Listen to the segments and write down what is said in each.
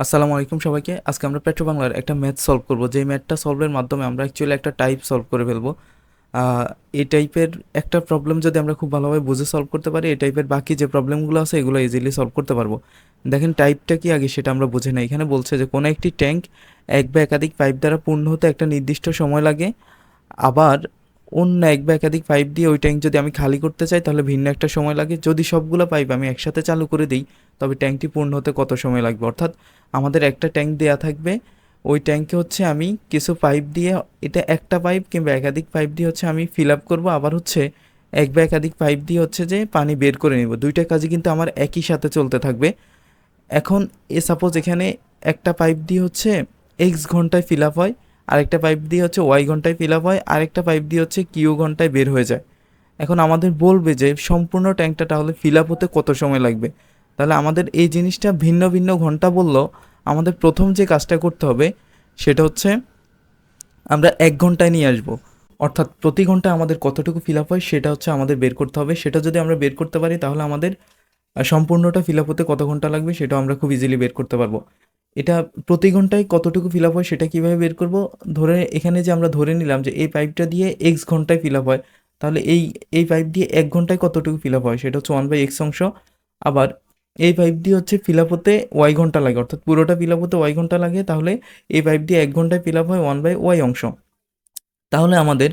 আসসালামু আলাইকুম সবাইকে। আজকে আমরা পেট্রো বাংলার একটা ম্যাথ সলভ করব, যেই ম্যাথটা সলভের মাধ্যমে আমরা অ্যাকচুয়ালি একটা টাইপ সলভ করে ফেলবো। এই টাইপের একটা প্রবলেম যদি আমরা খুব ভালোভাবে বুঝে সলভ করতে পারি, এই টাইপের বাকি যে প্রবলেমগুলো আছে এগুলো ইজিলি সলভ করতে পারবো। দেখেন টাইপটা কি আগে সেটা আমরা বুঝে নেই। এখানে বলছে যে কোনো একটি ট্যাঙ্ক এক বা একাধিক পাইপ দ্বারা পূর্ণ হতে একটা নির্দিষ্ট সময় লাগে। আবার অন্য এক বা একাধিক পাইপ দিয়ে ওই ট্যাঙ্ক যদি আমি খালি করতে চাই তাহলে ভিন্ন একটা সময় লাগে। যদি সবগুলো পাইপ আমি একসাথে চালু করে দিই তবে ট্যাঙ্কটি পূর্ণ হতে কত সময় লাগবে। অর্থাৎ আমাদের একটা ট্যাঙ্ক দেয়া থাকবে, ওই ট্যাঙ্কে হচ্ছে আমি কিছু পাইপ দিয়ে, এটা একটা পাইপ কিংবা একাধিক পাইপ দিয়ে হচ্ছে আমি ফিল আপ করবো, আবার হচ্ছে এক বা একাধিক পাইপ দিয়ে হচ্ছে যে পানি বের করে নেব। দুইটা কাজই কিন্তু আমার একই সাথে চলতে থাকবে। এখন সাপোজ এখানে একটা পাইপ দিয়ে হচ্ছে এক্স ঘন্টায় ফিল আপ হয়, আরেকটা পাইপ দিয়ে হচ্ছে ওয়াই ঘন্টায় ফিল আপ হয়, আরেকটা পাইপ দিয়ে হচ্ছে কিউ ঘন্টায় বের হয়ে যায়। এখন আমাদের বলবে যে সম্পূর্ণ ট্যাঙ্কটা তাহলে ফিল আপ হতে কত সময় লাগবে। তাহলে আমাদের এই জিনিসটা ভিন্ন ভিন্ন ঘন্টা বললেও আমাদের প্রথম যে কাজটা করতে হবে সেটা হচ্ছে আমরা 1 ঘন্টায় নিয়ে আসবো। অর্থাৎ প্রতি ঘন্টায় আমাদের কতটুকু ফিল আপ হয় সেটা হচ্ছে আমাদের বের করতে হবে। সেটা যদি আমরা বের করতে পারি তাহলে আমাদের সম্পূর্ণটা ফিল আপ হতে কত ঘন্টা লাগবে সেটাও আমরা খুব ইজিলি বের করতে পারবো। এটা প্রতি ঘন্টায় কতটুকু ফিল আপ হয় সেটা কীভাবে বের করব, ধরে এখানে যে আমরা ধরে নিলাম যে এই পাইপটা দিয়ে এক্স ঘন্টায় ফিল আপ হয়, তাহলে এই পাইপ দিয়ে 1 ঘন্টায় কতটুকু ফিল আপ হয় সেটা হচ্ছে 1/x অংশ। আবার এই পাইপ দিয়ে হচ্ছে ফিল আপ হতে ওয়াই ঘন্টা লাগে, অর্থাৎ পুরোটা ফিল আপ হতে ওয়াই ঘন্টা লাগে, তাহলে এই পাইপ দিয়ে 1 ঘন্টায় ফিল আপ হয় 1/y অংশ। তাহলে আমাদের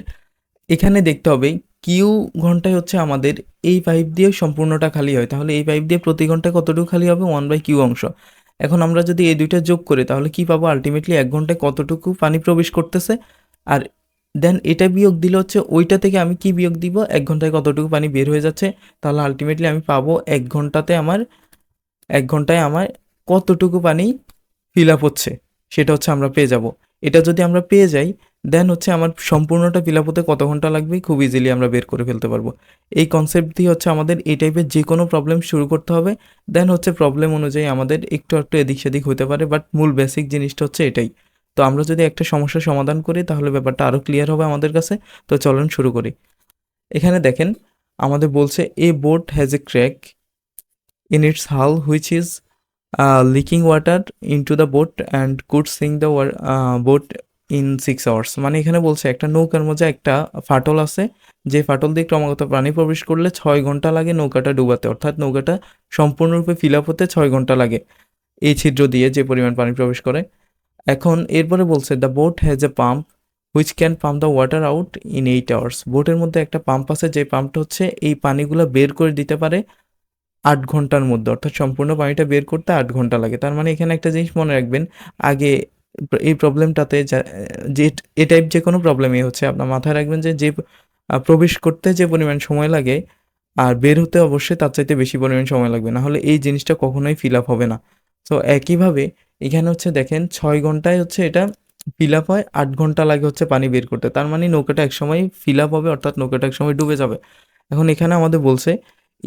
এখানে দেখতে হবে কিউ ঘন্টায় হচ্ছে আমাদের এই পাইপ দিয়ে সম্পূর্ণটা খালি হয়, তাহলে এই পাইপ দিয়ে প্রতি ঘন্টায় কতটুকু খালি হবে 1/কিউ অংশ। এখন আমরা যদি এই দুইটা যোগ করি তাহলে কি পাবো, আলটিমেটলি 1 ঘন্টায় কতটুকু পানি প্রবেশ করতেছে। আর দেন এটা বিয়োগ দিলে হচ্ছে ওইটা থেকে আমি কি বিয়োগ দিব, 1 ঘন্টায় কতটুকু পানি বের হয়ে যাচ্ছে। তাহলে আলটিমেটলি আমি পাবো 1 ঘন্টায় আমার কতটুকু পানি ফিল আপ হচ্ছে সেটা হচ্ছে আমরা পেয়ে যাব। এটা যদি আমরা পেয়ে যাই দেন হচ্ছে আমার সম্পূর্ণটা ফিল আপ হতে কত ঘন্টা লাগবে খুব ইজিলি আমরা বের করে ফেলতে পারবো। এই কনসেপ্ট দিয়ে হচ্ছে আমাদের এই টাইপের যে কোনো প্রবলেম শুরু করতে হবে। দেন হচ্ছে প্রবলেম অনুযায়ী আমাদের একটু একটু এদিক সেদিক হতে পারে, বাট মূল বেসিক জিনিসটা হচ্ছে এটাই। তো আমরা যদি একটা সমস্যার সমাধান করি তাহলে ব্যাপারটা আরও ক্লিয়ার হবে আমাদের কাছে। তো চলুন শুরু করি। এখানে দেখেন আমাদের বলছে a boat has a crack in its hull which is leaking water into the boat and could sink the boat in 6 hours। মানে এখানে বলছে একটা নৌকার মধ্যে একটা ফাটল আছে, যে ফাটল দিয়ে ক্রমাগত পানি প্রবেশ করলে 6 ঘন্টা লাগে নৌকাটা ডুবাতে, অর্থাৎ নৌকাটা সম্পূর্ণরূপে ফিল আপ হতে 6 ঘন্টা লাগে এই ছিদ্র দিয়ে যে পরিমাণ পানি প্রবেশ করে। এখন এরপরে বলছে the boat has a pump which can pump the water out in 8 hours. বোটের মধ্যে একটা পাম্প আছে, যে পাম্পটা হচ্ছে এই পানিগুলো বের করে দিতে পারে 8 ঘন্টার মধ্যে, অর্থাৎ সম্পূর্ণ পানিটা বের করতে 8 ঘন্টা লাগে। তার মানে এখানে একটা জিনিস মনে রাখবেন, আগে এই প্রবলেমটাতে যে এ টাইপ যে কোনো প্রবলেমই হচ্ছে আপনার মাথায় রাখবেন যে প্রবেশ করতে যে পরিমাণ সময় লাগে আর বের হতে অবশ্যই তার চাইতে বেশি পরিমাণ সময় লাগবে, না হলে এই জিনিসটা কখনোই ফিল আপ হবে না। তো একইভাবে এখানে হচ্ছে দেখেন 6 ঘন্টায় হচ্ছে এটা ফিল আপ হয়, 8 ঘন্টা লাগে হচ্ছে পানি বের করতে। তার মানে নৌকাটা একসময় ফিল আপ হবে, অর্থাৎ নৌকাটা একসময় ডুবে যাবে। এখন এখানে আমাদের বলছে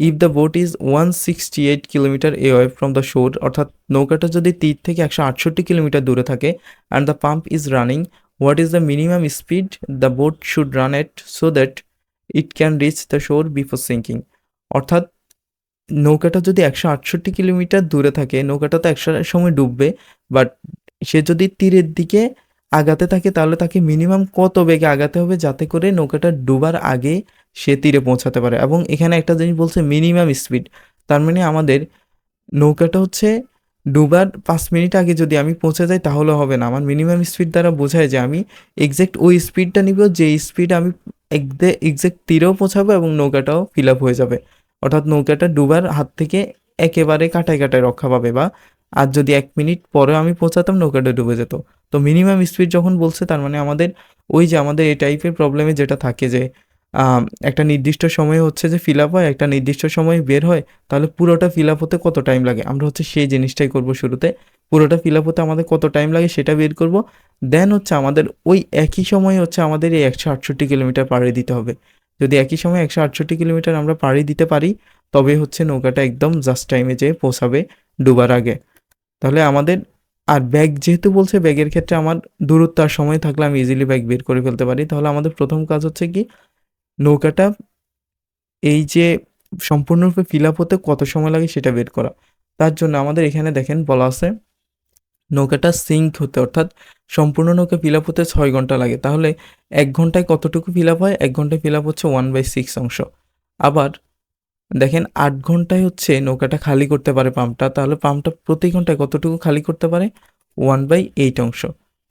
if the BOT is 168 kilometre away from the শোর, অর্থাৎ নৌকাটা যদি তীর থেকে 168 কিলোমিটার দূরে থাকে, and the pump is running, what is the minimum speed the boat should run at so that it can reach the শোর বিফোর সিঙ্কিং। অর্থাৎ নৌকাটা যদি 168 কিলোমিটার দূরে থাকে, নৌকাটা তো একসাথে সময় ডুববে, বাট সে যদি তীরের দিকে আগাতে থাকে তাহলে তাকে মিনিমাম কত বেগে আগাতে হবে যাতে করে নৌকাটা ডুবার আগে সে তীরে পৌঁছাতে পারে। এবং এখানে একটা জিনিস বলছে মিনিমাম স্পিড, তার মানে আমাদের নৌকাটা হচ্ছে ডুবার 5 মিনিট আগে যদি আমি পৌঁছে যাই তাহলে হবে না। আমার মিনিমাম স্পিড দ্বারা বোঝায় যে আমি এক্স্যাক্ট ওই স্পিডটা নিব যে স্পিড আমি এক্স্যাক্ট তীরেও পৌঁছাবো এবং নৌকাটাও ফিল আপ হয়ে যাবে। অর্থাৎ নৌকাটা ডুবার হাত থেকে একেবারে কাটায় কাটায় রক্ষা পাবে। বা আর যদি 1 মিনিট পরেও আমি পৌঁছাতাম নৌকাটা ডুবে যেত। তো মিনিমাম স্পিড যখন বলছে তার মানে আমাদের ওই যে আমাদের এই টাইপের প্রবলেমে যেটা থাকে যে একটা নির্দিষ্ট সময়ে হচ্ছে যে ফিল আপ হয়, একটা নির্দিষ্ট সময়ে বের হয়, তাহলে পুরোটা ফিল আপ হতে কত টাইম লাগে আমরা হচ্ছে সেই জিনিসটাই করব শুরুতে। পুরোটা ফিল আপ হতে আমাদের কত টাইম লাগে সেটা বের করব। দেন হচ্ছে আমাদের ওই একই সময়ে হচ্ছে আমাদের এই 168 কিলোমিটার পাড়ি দিতে হবে। যদি একই সময়ে 168 কিলোমিটার আমরা পাড়ি দিতে পারি তবে হচ্ছে নৌকাটা একদম জাস্ট টাইমে যেয়ে পৌঁছাবে ডুবার আগে। তাহলে আমাদের আর ব্যাগ যেহেতু বলছে, ব্যাগের ক্ষেত্রে আমার দূরত্ব আর সময় থাকলে আমি ইজিলি ব্যাগ বের করে ফেলতে পারি। তাহলে আমাদের প্রথম কাজ হচ্ছে কি, নৌকাটা এই যে সম্পূর্ণরূপে ফিল আপ হতে কত সময় লাগে সেটা বের করা। তার জন্য আমাদের এখানে দেখেন বলা আছে নৌকাটা সিঙ্ক হতে অর্থাৎ সম্পূর্ণ নৌকা ফিল আপ হতে 6 ঘন্টা লাগে। তাহলে 1 ঘন্টায় কতটুকু ফিল আপ হয়? 1 ঘন্টায় ফিল আপ হচ্ছে 1/6 অংশ। আবার দেখেন 8 ঘন্টায় হচ্ছে নৌকাটা খালি করতে পারে পাম্পটা, তাহলে পাম্পটা প্রতি ঘন্টায় কতটুকু খালি করতে পারে? 1/8 অংশ।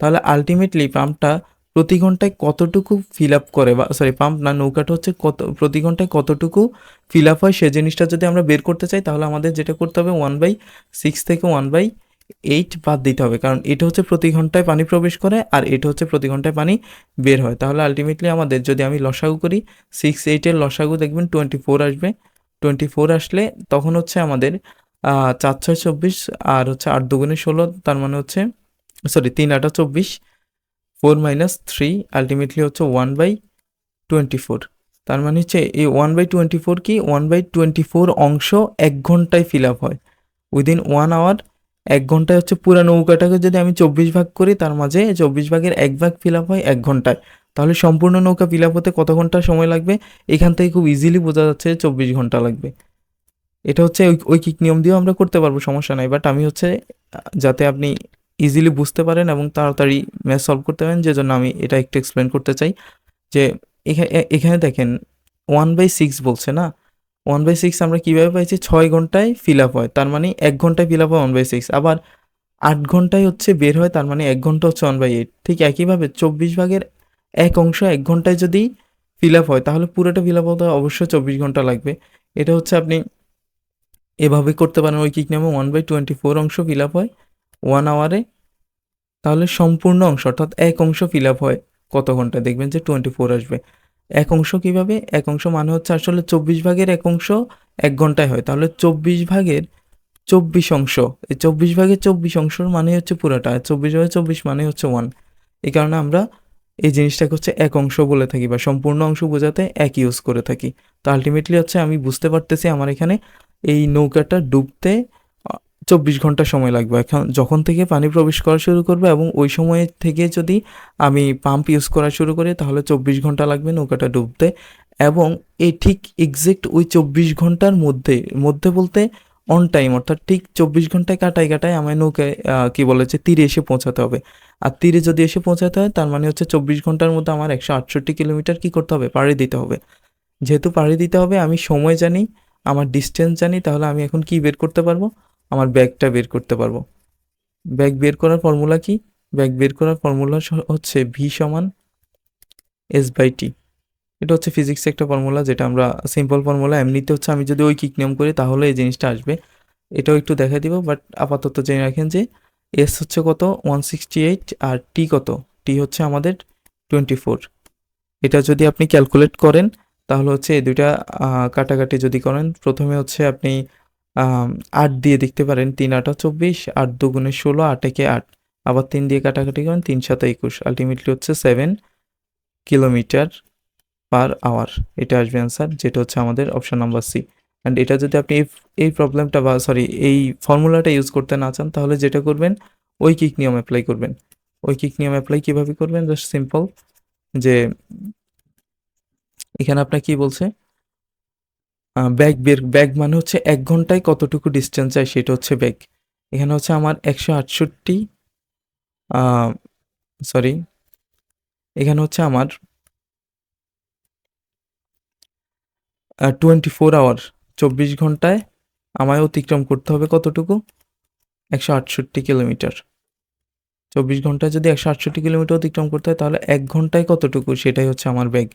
তাহলে আল্টিমেটলি পাম্পটা প্রতি ঘন্টায় কতটুকু ফিল আপ করে, বা সরি পাম্প না, নৌকাটা হচ্ছে প্রতি ঘন্টায় কতটুকু ফিল আপ হয় সে জিনিসটা যদি আমরা বের করতে চাই, তাহলে আমাদের যেটা করতে হবে 1/6 থেকে 1/8 বাদ দিতে হবে, কারণ এটা হচ্ছে প্রতি ঘন্টায় পানি প্রবেশ করে আর এটা হচ্ছে প্রতি ঘন্টায় পানি বের হয়। তাহলে আলটিমেটলি আমাদের যদি আমি লসাগু করি, 6/8 লসাগু দেখবেন 24 আসবে। 24 আসলে তখন হচ্ছে আমাদের 4/6 = 24, আর হচ্ছে 8×2 = 16, তার মানে হচ্ছে সরি 3/8 = 24, 4 - 3 আলটিমেটলি হচ্ছে 1/24। তার মানে হচ্ছে এই 1/24 কি 1/24 অংশ 1 ঘন্টায় ফিল আপ হয় উইদিন 1 আওয়ার। 1 ঘন্টায় হচ্ছে পুরো নৌকাটাকে যদি আমি 24 ভাগ করি, তার মাঝে 24 ভাগের 1 ভাগ ফিল আপ হয় 1 ঘন্টায়। তাহলে সম্পূর্ণ নৌকা ফিল আপ হতে কত ঘন্টা সময় লাগবে? এখান থেকে খুব ইজিলি বোঝা যাচ্ছে 24 ঘন্টা লাগবে। এটা হচ্ছে ঐকিক নিয়ম দিয়েও আমরা করতে পারবো, সমস্যা নাই। বাট আমি হচ্ছে যাতে আপনি ইজিলি বুঝতে পারেন এবং তাড়াতাড়ি ম্যাথ সলভ করতে পারেন, যে জন্য আমি এটা একটু এক্সপ্লেন করতে চাই। যে এখানে দেখেন 1/6 বলছে না, 1/6 আমরা কীভাবে পাইছি? 6 ঘন্টায় ফিল আপ হয়, তার মানে 1 ঘন্টায় ফিল আপ হয় 1/6। আবার 8 ঘন্টায় হচ্ছে বের হয়, তার মানে 1 ঘন্টা হচ্ছে 1/8। ঠিক একইভাবে 24 ভাগের 1 অংশ 1 ঘন্টায় যদি ফিল আপ হয়, তাহলে পুরোটা ফিল আপ হতে অবশ্যই 24 ঘন্টা লাগবে। এটা হচ্ছে আপনি এভাবে করতে পারেন ঐকিক নিয়মে। 1/24 অংশ ফিল আপ হয় 1 আওয়ারে, তাহলে সম্পূর্ণ অংশ অর্থাৎ 1 অংশ ফিল আপ হয় কত ঘন্টায়? দেখবেন যে 24 আসবে। 1 অংশ কীভাবে? 1 অংশ মানে হচ্ছে আসলে 24 ভাগের 1 অংশ 1 ঘন্টায় হয়, তাহলে 24 ভাগের 24 অংশ, এই 24 ভাগের 24 অংশর মানে হচ্ছে পুরোটা, 24 ভাগের 24 মানে হচ্ছে 1। এই কারণে আমরা এই জিনিসটাকে হচ্ছে 1 অংশ বলে থাকি, বা সম্পূর্ণ অংশ বোঝাতে 1 ইউজ করে থাকি। তো আলটিমেটলি হচ্ছে আমি বুঝতে পারতেছি আমার এখানে এই নৌকাটা ডুবতে 24 ঘন্টা সময় লাগবে। এখন যখন থেকে পানি প্রবেশ করা শুরু করবে এবং ওই সময় থেকে যদি আমি পাম্প ইউজ করা শুরু করি, তাহলে 24 ঘন্টা লাগবে নৌকাটা ডুবতে। এবং এই ঠিক এক্সাক্ট ওই 24 ঘন্টার মধ্যে মধ্যে বলতে অন টাইম, অর্থাৎ ঠিক 24 ঘন্টায় কাটায় কাটায় আমার নৌকায় কী বলে যে তীরে এসে পৌঁছাতে হবে। আর তীরে যদি এসে পৌঁছাতে হয়, তার মানে হচ্ছে 24 ঘন্টার মধ্যে আমার 168 কিলোমিটার কী করতে হবে? পাড়ি দিতে হবে। যেহেতু পাড়ি দিতে হবে, আমি সময় জানি, আমার ডিস্টেন্স জানি, তাহলে আমি এখন কি বের করতে পারবো? আমার ব্যাগটা বের করতে পারবো। ব্যাগ বের করার ফর্মুলা কি? ব্যাগ বের করার ফর্মুলা হচ্ছে V = S/T। এটা হচ্ছে ফিজিক্সে একটা ফর্মুলা, যেটা আমরা সিম্পল ফর্মুলা। এমনিতে হচ্ছে আমি যদি ঐকিক নিয়ম করি তাহলে এই জিনিসটা আসবে। এটাও একটু দেখাই দিব, বাট আপাতত জেনে রাখেন যে S হচ্ছে কত? 168, আর T কত? T হচ্ছে আমাদের 24। এটা যদি আপনি ক্যালকুলেট করেন, তাহলে হচ্ছে এই দুইটা কাটাকাটি যদি করেন, প্রথমে হচ্ছে আপনি 8 দিয়ে দেখতে পারেন, 3/8 = 24, 8×2 = 16, 8 × 8, আবার 3 দিয়ে কাটাকাটি করেন, 3×7 = 21, আলটিমেটলি হচ্ছে 7 কিলোমিটার/আওয়ার। এটা আসবে অ্যান্সার, যেটা হচ্ছে আমাদের অপশন নাম্বার সি। অ্যান্ড এটা যদি আপনি এই প্রবলেমটা বা সরি এই ফর্মুলাটা ইউজ করতে না চান, তাহলে যেটা করবেন ঐকিক নিয়ম অ্যাপ্লাই করবেন। ঐকিক নিয়ম অ্যাপ্লাই কীভাবে করবেন? জাস্ট সিম্পল, যে এখানে আপনার কি বলছে? ব্যাগ মানে হচ্ছে 1 ঘন্টায় কতটুকু ডিস্টেন্স যায় সেটা হচ্ছে ব্যাগ। এখানে হচ্ছে আমার 168, সরি এখানে হচ্ছে আমার 24 আওয়ার, 24 ঘন্টায় আমায় অতিক্রম করতে হবে কতটুকু? 168 কিলোমিটার। 24 ঘন্টায় যদি 168 কিলোমিটার অতিক্রম করতে হয়, তাহলে 1 ঘন্টায় কতটুকু? সেটাই হচ্ছে আমার ব্যাগ।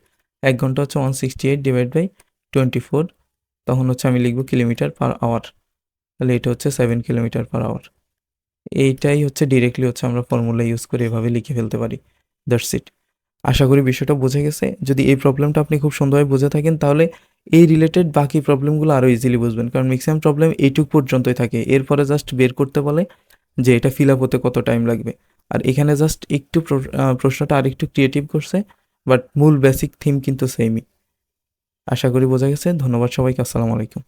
1 ঘন্টা হচ্ছে 168/24, তখন হচ্ছে আমি লিখব কিলোমিটার/আওয়ার। তাহলে এটা হচ্ছে 7 কিলোমিটার/আওয়ার। এইটাই হচ্ছে ডিরেক্টলি হচ্ছে আমরা ফর্মুলা ইউজ করে এভাবে লিখে ফেলতে পারি। That's it. আশা করি বিষয়টা বোঝা গেছে। যদি এই প্রবলেমটা আপনি খুব সুন্দরভাবে বুঝে থাকেন, তাহলে এই রিলেটেড বাকি প্রবলেমগুলো আরও ইজিলি বুঝবেন, কারণ ম্যাক্সিমাম প্রবলেম এইটুক পর্যন্তই থাকে। এরপরে জাস্ট বের করতে বলে যে এটা ফিল আপ হতে কত টাইম লাগবে। আর এখানে জাস্ট একটু প্রশ্নটা আরেকটু ক্রিয়েটিভ করছে, বাট মূল বেসিক থিম কিন্তু সেমই। আশা করি বোঝা গেছে। ধন্যবাদ সবাইকে। আসসালামু আলাইকুম।